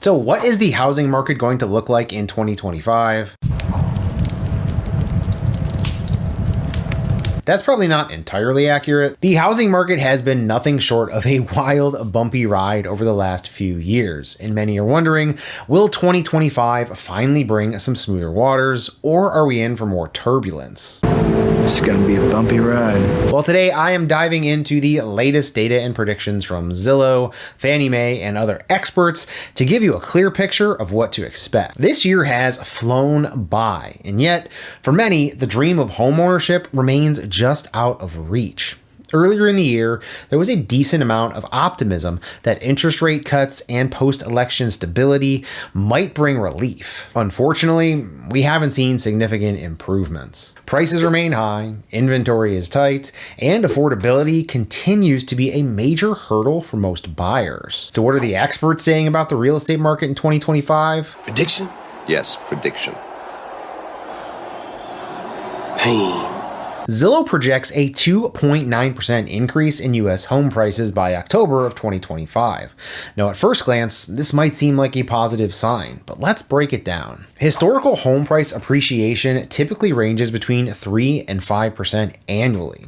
So what is the housing market going to look like in 2025? That's probably not entirely accurate. The housing market has been nothing short of a wild, bumpy ride over the last few years, and many are wondering, will 2025 finally bring some smoother waters, or are we in for more turbulence? It's gonna be a bumpy ride. Well, today I am diving into the latest data and predictions from Zillow, Fannie Mae, and other experts to give you a clear picture of what to expect. This year has flown by, and yet, for many, the dream of homeownership remains just out of reach. Earlier in the year, there was a decent amount of optimism that interest rate cuts and post-election stability might bring relief. Unfortunately, we haven't seen significant improvements. Prices remain high, inventory is tight, and affordability continues to be a major hurdle for most buyers. So what are the experts saying about the real estate market in 2025? Prediction? Yes, prediction. Pain. Zillow projects a 2.9% increase in U.S. home prices by October of 2025. Now, at first glance, this might seem like a positive sign, but let's break it down. Historical home price appreciation typically ranges between 3 and 5% annually.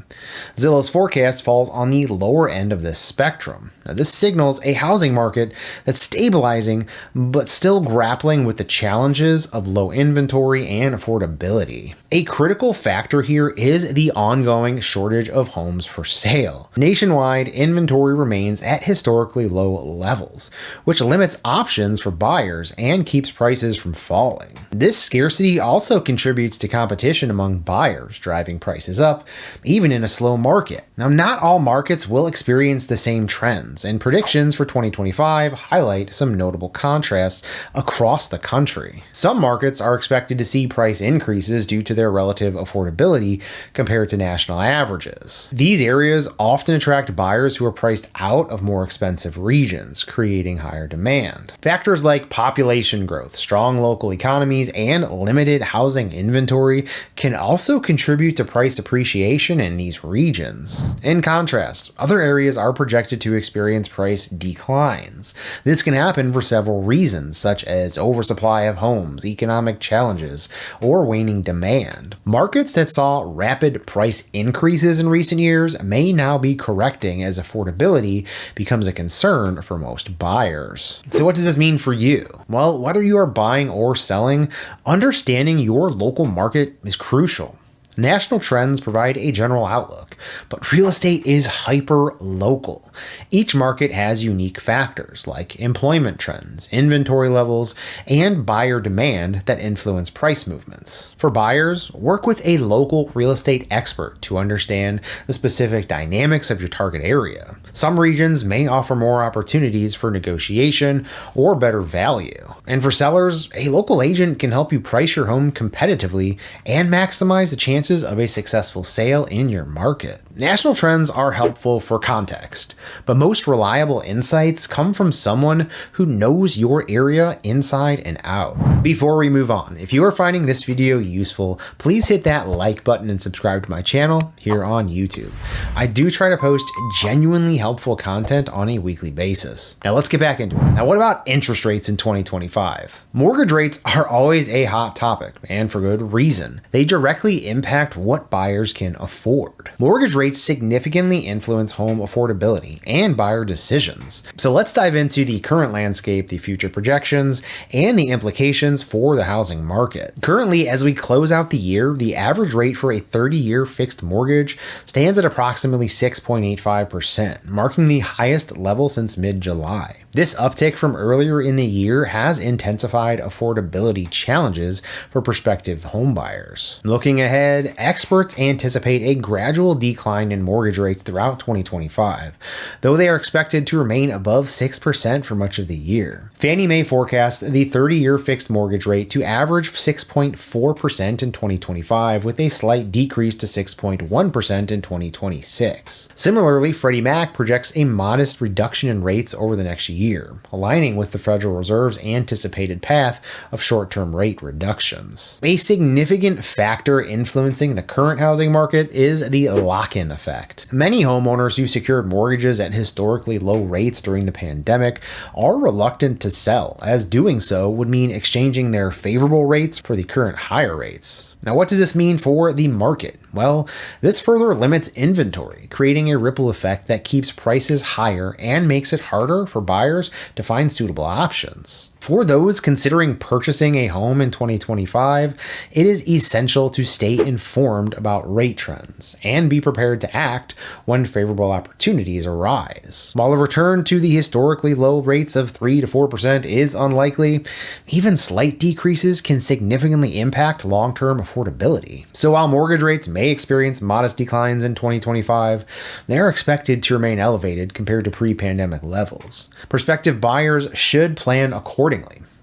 Zillow's forecast falls on the lower end of this spectrum. Now, this signals a housing market that's stabilizing, but still grappling with the challenges of low inventory and affordability. A critical factor here is the ongoing shortage of homes for sale. Nationwide, inventory remains at historically low levels, which limits options for buyers and keeps prices from falling. This scarcity also contributes to competition among buyers, driving prices up, even in a slow market. Now, not all markets will experience the same trends, and predictions for 2025 highlight some notable contrasts across the country. Some markets are expected to see price increases due to their relative affordability compared to national averages. These areas often attract buyers who are priced out of more expensive regions, creating higher demand. Factors like population growth, strong local economies, and limited housing inventory can also contribute to price appreciation in these regions. In contrast, other areas are projected to experience price declines. This can happen for several reasons, such as oversupply of homes, economic challenges, or waning demand. Markets that saw rapid price increases in recent years may now be correcting as affordability becomes a concern for most buyers. So what does this mean for you? Well, whether you are buying or selling, understanding your local market is crucial. National trends provide a general outlook, but real estate is hyper-local. Each market has unique factors like employment trends, inventory levels, and buyer demand that influence price movements. For buyers, work with a local real estate expert to understand the specific dynamics of your target area. Some regions may offer more opportunities for negotiation or better value. And for sellers, a local agent can help you price your home competitively and maximize the chances of a successful sale in your market. National trends are helpful for context, but most reliable insights come from someone who knows your area inside and out. Before we move on, if you are finding this video useful, please hit that like button and subscribe to my channel here on YouTube. I do try to post genuinely helpful content on a weekly basis. Now let's get back into it. Now, what about interest rates in 2025? Mortgage rates are always a hot topic, and for good reason. They directly impact what buyers can afford. Mortgage rates significantly influence home affordability and buyer decisions. So let's dive into the current landscape, the future projections, and the implications for the housing market. Currently, as we close out the year, the average rate for a 30-year fixed mortgage stands at approximately 6.85%, marking the highest level since mid-July. This uptick from earlier in the year has intensified affordability challenges for prospective homebuyers. Looking ahead, experts anticipate a gradual decline in mortgage rates throughout 2025, though they are expected to remain above 6% for much of the year. Fannie Mae forecasts the 30-year fixed mortgage rate to average 6.4% in 2025, with a slight decrease to 6.1% in 2026. Similarly, Freddie Mac projects a modest reduction in rates over the next year, year, aligning with the Federal Reserve's anticipated path of short-term rate reductions. A significant factor influencing the current housing market is the Lockin Effect. Many homeowners who secured mortgages at historically low rates during the pandemic are reluctant to sell, as doing so would mean exchanging their favorable rates for the current higher rates. Now, what does this mean for the market? Well, this further limits inventory, creating a ripple effect that keeps prices higher and makes it harder for buyers to find suitable options. For those considering purchasing a home in 2025, it is essential to stay informed about rate trends and be prepared to act when favorable opportunities arise. While a return to the historically low rates of 3 to 4% is unlikely, even slight decreases can significantly impact long-term affordability. So while mortgage rates may experience modest declines in 2025, they are expected to remain elevated compared to pre-pandemic levels. Prospective buyers should plan accordingly,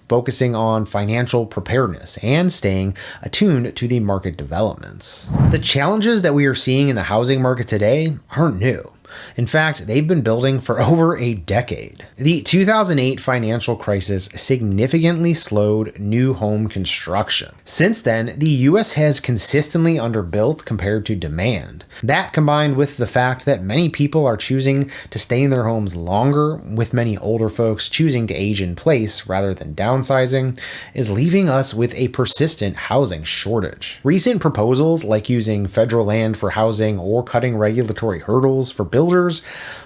focusing on financial preparedness and staying attuned to the market developments. The challenges that we are seeing in the housing market today aren't new. In fact, they've been building for over a decade. The 2008 financial crisis significantly slowed new home construction. Since then, the US has consistently underbuilt compared to demand. That, combined with the fact that many people are choosing to stay in their homes longer, with many older folks choosing to age in place rather than downsizing, is leaving us with a persistent housing shortage. Recent proposals like using federal land for housing or cutting regulatory hurdles for builders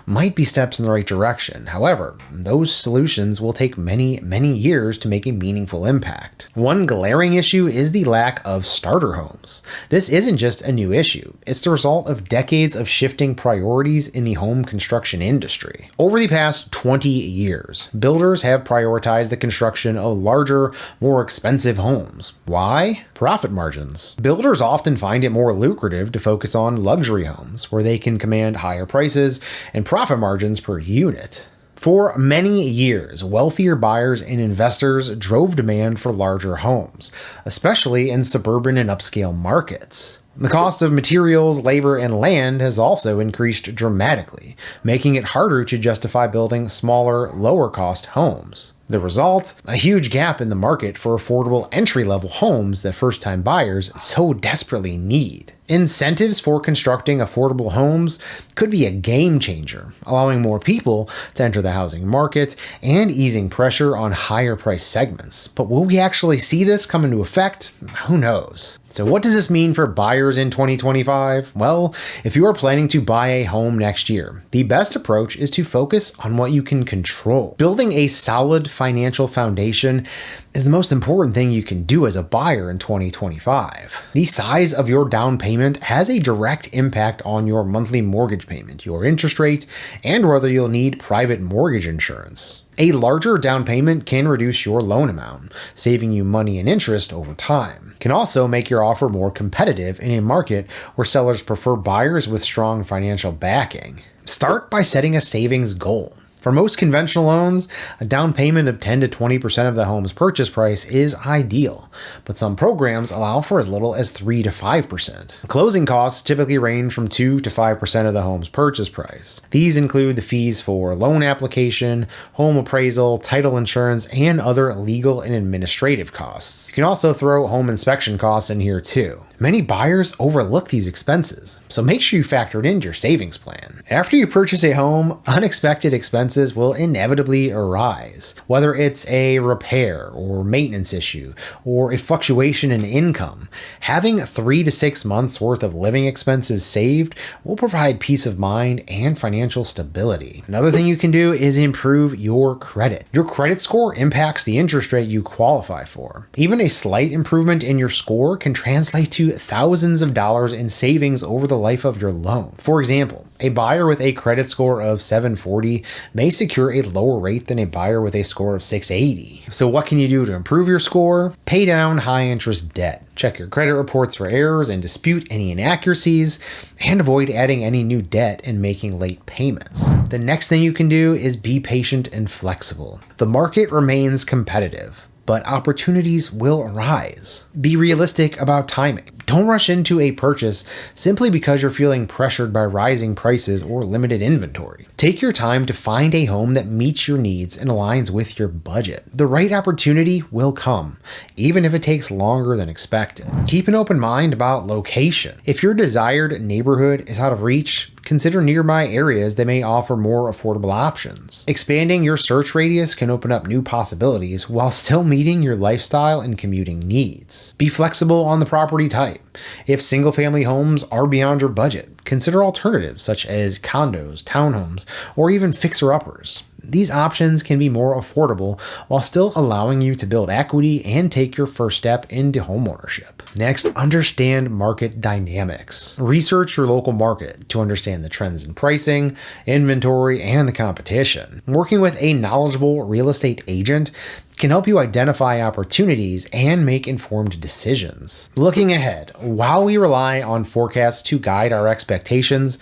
might be steps in the right direction. However, those solutions will take many years to make a meaningful impact. One glaring issue is the lack of starter homes. This isn't just a new issue, it's the result of decades of shifting priorities in the home construction industry. Over the past 20 years, builders have prioritized the construction of larger, more expensive homes. Why? Profit margins. Builders often find it more lucrative to focus on luxury homes, where they can command higher prices and profit margins per unit. For many years, wealthier buyers and investors drove demand for larger homes, especially in suburban and upscale markets. The cost of materials, labor, and land has also increased dramatically, making it harder to justify building smaller, lower-cost homes. The result? A huge gap in the market for affordable entry-level homes that first-time buyers so desperately need. Incentives for constructing affordable homes could be a game changer, allowing more people to enter the housing market and easing pressure on higher price segments. But will we actually see this come into effect? Who knows? So what does this mean for buyers in 2025? Well, if you are planning to buy a home next year, the best approach is to focus on what you can control. Building a solid financial foundation is the most important thing you can do as a buyer in 2025. The size of your down payment has a direct impact on your monthly mortgage payment, your interest rate, and whether you'll need private mortgage insurance. A larger down payment can reduce your loan amount, saving you money and interest over time. It can also make your offer more competitive in a market where sellers prefer buyers with strong financial backing. Start by setting a savings goal. For most conventional loans, a down payment of 10 to 20% of the home's purchase price is ideal, but some programs allow for as little as 3 to 5%. Closing costs typically range from 2 to 5% of the home's purchase price. These include the fees for loan application, home appraisal, title insurance, and other legal and administrative costs. You can also throw home inspection costs in here too. Many buyers overlook these expenses, so make sure you factor it into your savings plan. After you purchase a home, unexpected expenses will inevitably arise. Whether it's a repair or maintenance issue or a fluctuation in income, having 3 to 6 months worth of living expenses saved will provide peace of mind and financial stability. Another thing you can do is improve your credit. Your credit score impacts the interest rate you qualify for. Even a slight improvement in your score can translate to thousands of dollars in savings over the life of your loan. For example, a buyer with a credit score of 740 may secure a lower rate than a buyer with a score of 680. So what can you do to improve your score? Pay down high interest debt. Check your credit reports for errors and dispute any inaccuracies, and avoid adding any new debt and making late payments. The next thing you can do is be patient and flexible. The market remains competitive, but opportunities will arise. Be realistic about timing. Don't rush into a purchase simply because you're feeling pressured by rising prices or limited inventory. Take your time to find a home that meets your needs and aligns with your budget. The right opportunity will come, even if it takes longer than expected. Keep an open mind about location. If your desired neighborhood is out of reach, consider nearby areas that may offer more affordable options. Expanding your search radius can open up new possibilities while still meeting your lifestyle and commuting needs. Be flexible on the property type. If single-family homes are beyond your budget, consider alternatives such as condos, townhomes, or even fixer-uppers. These options can be more affordable while still allowing you to build equity and take your first step into homeownership. Next, understand market dynamics. Research your local market to understand the trends in pricing, inventory, and the competition. Working with a knowledgeable real estate agent can help you identify opportunities and make informed decisions. Looking ahead, while we rely on forecasts to guide our expectations,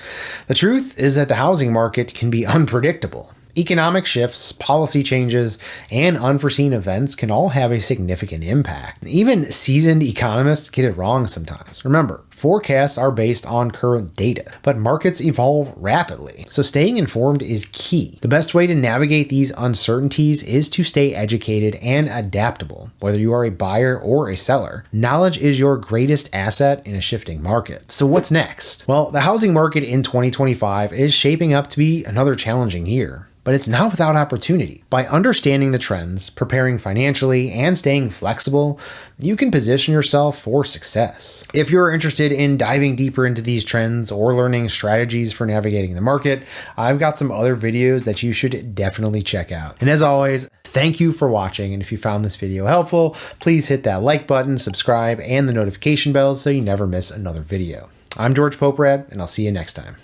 the truth is that the housing market can be unpredictable. Economic shifts, policy changes, and unforeseen events can all have a significant impact. Even seasoned economists get it wrong sometimes. Remember, forecasts are based on current data, but markets evolve rapidly, so staying informed is key. The best way to navigate these uncertainties is to stay educated and adaptable. Whether you are a buyer or a seller, knowledge is your greatest asset in a shifting market. So what's next? Well, the housing market in 2025 is shaping up to be another challenging year. But it's not without opportunity. By understanding the trends, preparing financially, and staying flexible, you can position yourself for success. If you're interested in diving deeper into these trends or learning strategies for navigating the market, I've got some other videos that you should definitely check out. And as always, thank you for watching. And if you found this video helpful, please hit that like button, subscribe, and the notification bell so you never miss another video. I'm George Poporad, and I'll see you next time.